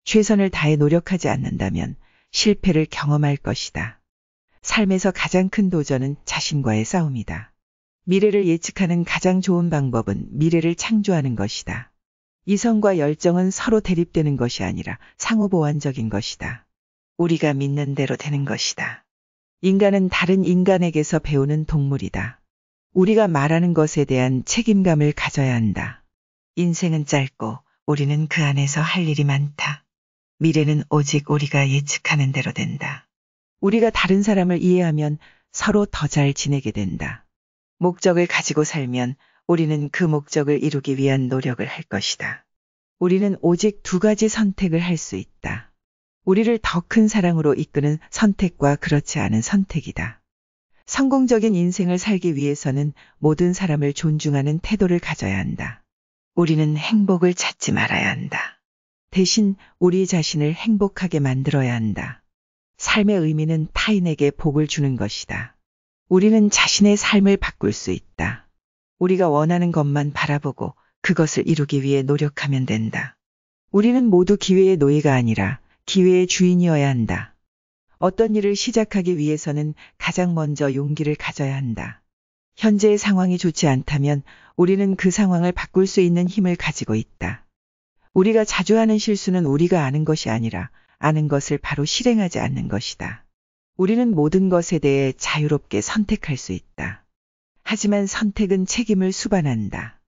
최선을 다해 노력하지 않는다면 실패를 경험할 것이다. 삶에서 가장 큰 도전은 자신과의 싸움이다. 미래를 예측하는 가장 좋은 방법은 미래를 창조하는 것이다. 이성과 열정은 서로 대립되는 것이 아니라 상호보완적인 것이다. 우리가 믿는 대로 되는 것이다. 인간은 다른 인간에게서 배우는 동물이다. 우리가 말하는 것에 대한 책임감을 가져야 한다. 인생은 짧고 우리는 그 안에서 할 일이 많다. 미래는 오직 우리가 예측하는 대로 된다. 우리가 다른 사람을 이해하면 서로 더 잘 지내게 된다. 목적을 가지고 살면 우리는 그 목적을 이루기 위한 노력을 할 것이다. 우리는 오직 두 가지 선택을 할 수 있다. 우리를 더 큰 사랑으로 이끄는 선택과 그렇지 않은 선택이다. 성공적인 인생을 살기 위해서는 모든 사람을 존중하는 태도를 가져야 한다. 우리는 행복을 찾지 말아야 한다. 대신 우리 자신을 행복하게 만들어야 한다. 삶의 의미는 타인에게 복을 주는 것이다. 우리는 자신의 삶을 바꿀 수 있다. 우리가 원하는 것만 바라보고 그것을 이루기 위해 노력하면 된다. 우리는 모두 기회의 노예가 아니라 기회의 주인이어야 한다. 어떤 일을 시작하기 위해서는 가장 먼저 용기를 가져야 한다. 현재의 상황이 좋지 않다면 우리는 그 상황을 바꿀 수 있는 힘을 가지고 있다. 우리가 자주 하는 실수는 우리가 아는 것이 아니라 아는 것을 바로 실행하지 않는 것이다. 우리는 모든 것에 대해 자유롭게 선택할 수 있다. 하지만 선택은 책임을 수반한다.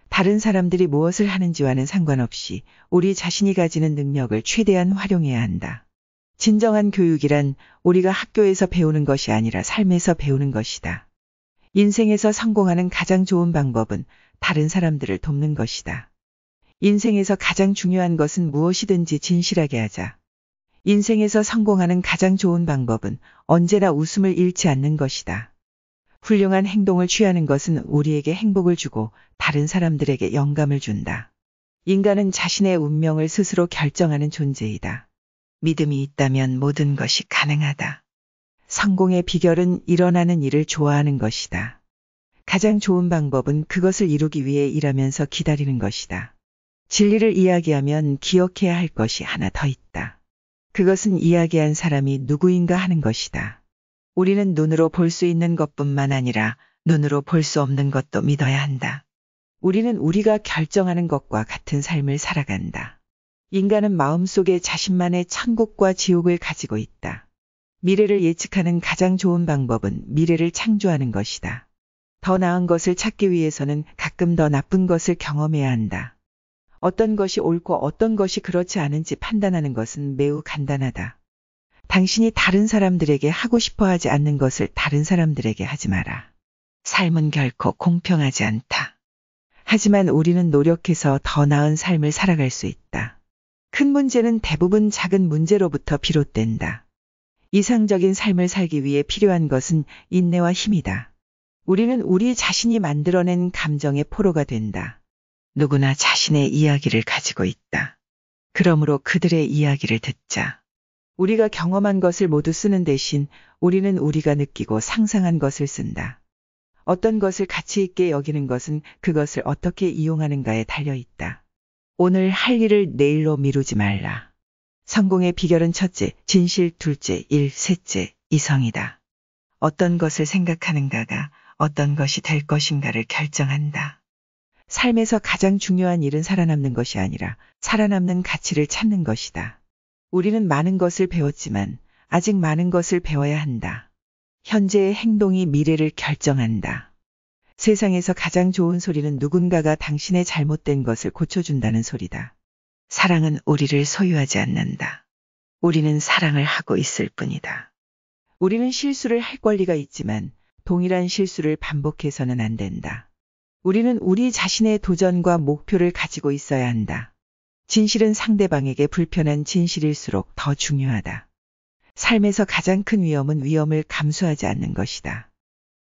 다른 사람들이 무엇을 하는지와는 상관없이 우리 자신이 가지는 능력을 최대한 활용해야 한다. 진정한 교육이란 우리가 학교에서 배우는 것이 아니라 삶에서 배우는 것이다. 인생에서 성공하는 가장 좋은 방법은 다른 사람들을 돕는 것이다. 인생에서 가장 중요한 것은 무엇이든지 진실하게 하자. 인생에서 성공하는 가장 좋은 방법은 언제나 웃음을 잃지 않는 것이다. 훌륭한 행동을 취하는 것은 우리에게 행복을 주고 다른 사람들에게 영감을 준다. 인간은 자신의 운명을 스스로 결정하는 존재이다. 믿음이 있다면 모든 것이 가능하다. 성공의 비결은 일어나는 일을 좋아하는 것이다. 가장 좋은 방법은 그것을 이루기 위해 일하면서 기다리는 것이다. 진리를 이야기하면 기억해야 할 것이 하나 더 있다. 그것은 이야기한 사람이 누구인가 하는 것이다. 우리는 눈으로 볼 수 있는 것뿐만 아니라 눈으로 볼 수 없는 것도 믿어야 한다. 우리는 우리가 결정하는 것과 같은 삶을 살아간다. 인간은 마음속에 자신만의 천국과 지옥을 가지고 있다. 미래를 예측하는 가장 좋은 방법은 미래를 창조하는 것이다. 더 나은 것을 찾기 위해서는 가끔 더 나쁜 것을 경험해야 한다. 어떤 것이 옳고 어떤 것이 그렇지 않은지 판단하는 것은 매우 간단하다. 당신이 다른 사람들에게 하고 싶어 하지 않는 것을 다른 사람들에게 하지 마라. 삶은 결코 공평하지 않다. 하지만 우리는 노력해서 더 나은 삶을 살아갈 수 있다. 큰 문제는 대부분 작은 문제로부터 비롯된다. 이상적인 삶을 살기 위해 필요한 것은 인내와 힘이다. 우리는 우리 자신이 만들어낸 감정의 포로가 된다. 누구나 자신의 이야기를 가지고 있다. 그러므로 그들의 이야기를 듣자. 우리가 경험한 것을 모두 쓰는 대신 우리는 우리가 느끼고 상상한 것을 쓴다. 어떤 것을 가치 있게 여기는 것은 그것을 어떻게 이용하는가에 달려 있다. 오늘 할 일을 내일로 미루지 말라. 성공의 비결은 첫째, 진실, 둘째, 일, 셋째, 이성이다. 어떤 것을 생각하는가가 어떤 것이 될 것인가를 결정한다. 삶에서 가장 중요한 일은 살아남는 것이 아니라 살아남는 가치를 찾는 것이다. 우리는 많은 것을 배웠지만 아직 많은 것을 배워야 한다. 현재의 행동이 미래를 결정한다. 세상에서 가장 좋은 소리는 누군가가 당신의 잘못된 것을 고쳐준다는 소리다. 사랑은 우리를 소유하지 않는다. 우리는 사랑을 하고 있을 뿐이다. 우리는 실수를 할 권리가 있지만 동일한 실수를 반복해서는 안 된다. 우리는 우리 자신의 도전과 목표를 가지고 있어야 한다. 진실은 상대방에게 불편한 진실일수록 더 중요하다. 삶에서 가장 큰 위험은 위험을 감수하지 않는 것이다.